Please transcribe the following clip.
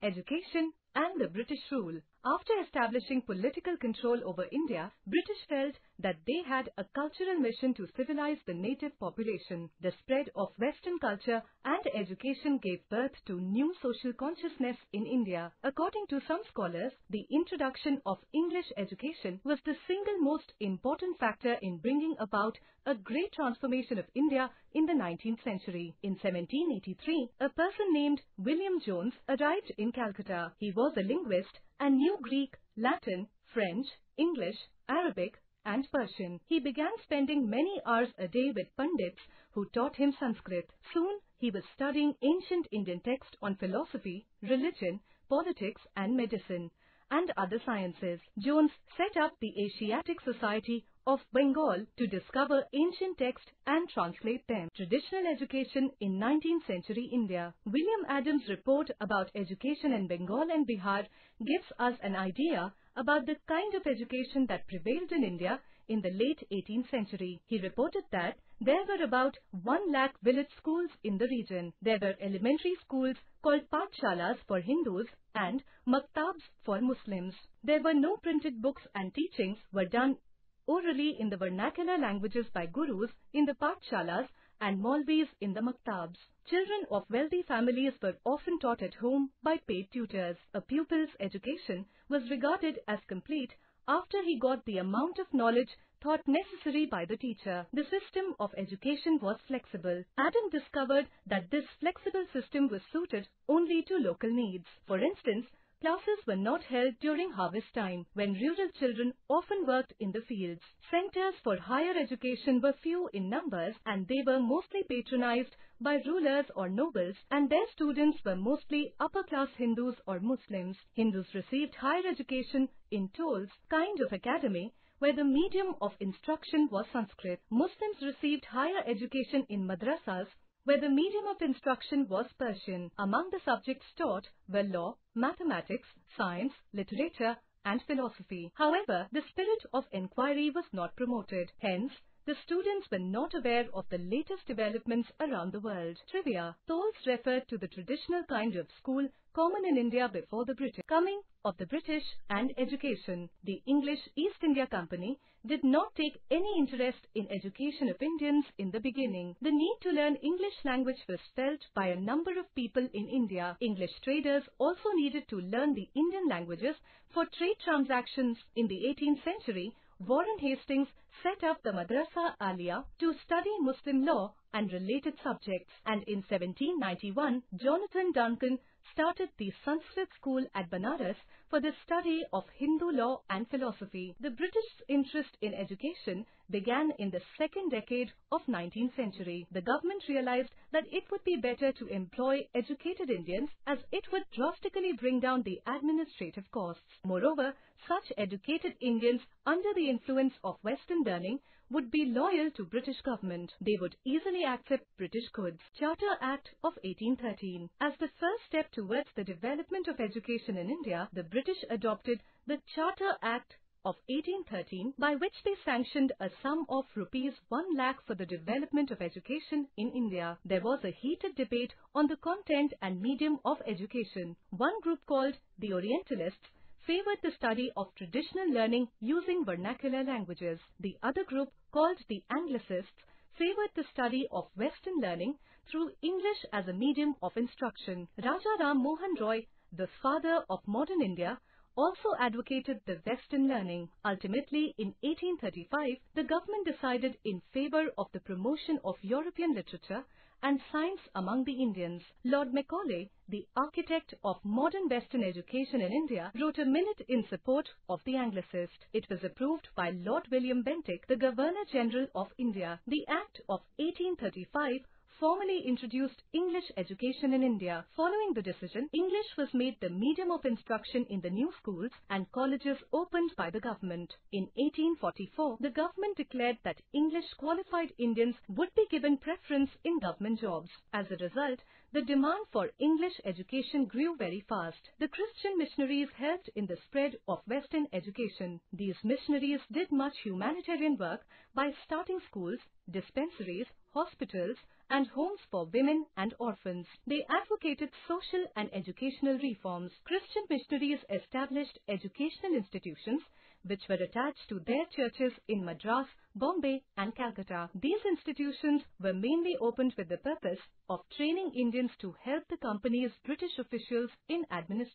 education, and the British rule. After establishing political control over India, British felt that they had a cultural mission to civilize the native population. The spread of Western culture and education gave birth to new social consciousness in India. According to some scholars, the introduction of English education was the single most important factor in bringing about a great transformation of India in the 19th century. In 1783, a person named William Jones arrived in Calcutta. He was a linguist and knew Greek, Latin, French, English, Arabic, and Persian. He began spending many hours a day with Pandits who taught him Sanskrit. Soon, he was studying ancient Indian texts on philosophy, religion, politics, and medicine, and other sciences. Jones set up the Asiatic Society of Bengal to discover ancient texts and translate them. Traditional education in 19th century India. William Adams' report about education in Bengal and Bihar gives us an idea about the kind of education that prevailed in India in the late 18th century. He reported that there were about 1 lakh village schools in the region. There were elementary schools called Pathshalas for Hindus and Maktabs for Muslims. There were no printed books and teachings were done orally in the vernacular languages by gurus in the Pathshalas and Maulvis in the Maktabs. Children of wealthy families were often taught at home by paid tutors. A pupil's education was regarded as complete after he got the amount of knowledge thought necessary by the teacher. The system of education was flexible. Adam discovered that this flexible system was suited only to local needs. For instance, classes were not held during harvest time, when rural children often worked in the fields. Centers for higher education were few in numbers, and they were mostly patronized by rulers or nobles, and their students were mostly upper-class Hindus or Muslims. Hindus received higher education in tolls, kind of academy, where the medium of instruction was Sanskrit. Muslims received higher education in madrasas, where the medium of instruction was Persian. Among the subjects taught were law, mathematics, science, literature, and philosophy. However, the spirit of inquiry was not promoted. Hence, the students were not aware of the latest developments around the world. Trivia. Tolls referred to the traditional kind of school common in India before the British. Coming of the British and education. The English East India Company did not take any interest in education of Indians in the beginning. The need to learn English language was felt by a number of people in India. English traders also needed to learn the Indian languages for trade transactions. In the 18th century, Warren Hastings set up the Madrasa Alia to study Muslim law and related subjects, and in 1791, Jonathan Duncan started the Sanskrit school at Banaras for the study of Hindu law and philosophy. The British interest in education began in the second decade of 19th century. The government realized that it would be better to employ educated Indians, as it would drastically bring down the administrative costs. Moreover, such educated Indians under the influence of Western learning would be loyal to British government. They would easily accept British goods. Charter Act of 1813. As the first step towards the development of education in India, the British adopted the Charter Act of 1813, by which they sanctioned a sum of rupees 1 lakh for the development of education in India. There was a heated debate on the content and medium of education. One group, called the Orientalists, favored the study of traditional learning using vernacular languages. The other group, called the Anglicists, favored the study of Western learning through English as a medium of instruction. Raja Ram Mohan Roy, the father of modern India, also advocated the Western learning. Ultimately, in 1835, the government decided in favor of the promotion of European literature and science among the Indians. Lord Macaulay, the architect of modern Western education in India, wrote a minute in support of the Anglicist. It was approved by Lord William Bentinck, the Governor-General of India. The Act of 1835 formally introduced English education in India. Following the decision, English was made the medium of instruction in the new schools and colleges opened by the government. In 1844, the government declared that English qualified Indians would be given preference in government jobs. As a result, the demand for English education grew very fast. The Christian missionaries helped in the spread of Western education. These missionaries did much humanitarian work by starting schools, dispensaries, hospitals, and homes for women and orphans. They advocated social and educational reforms. Christian missionaries established educational institutions which were attached to their churches in Madras, Bombay, and Calcutta. These institutions were mainly opened with the purpose of training Indians to help the company's British officials in administration.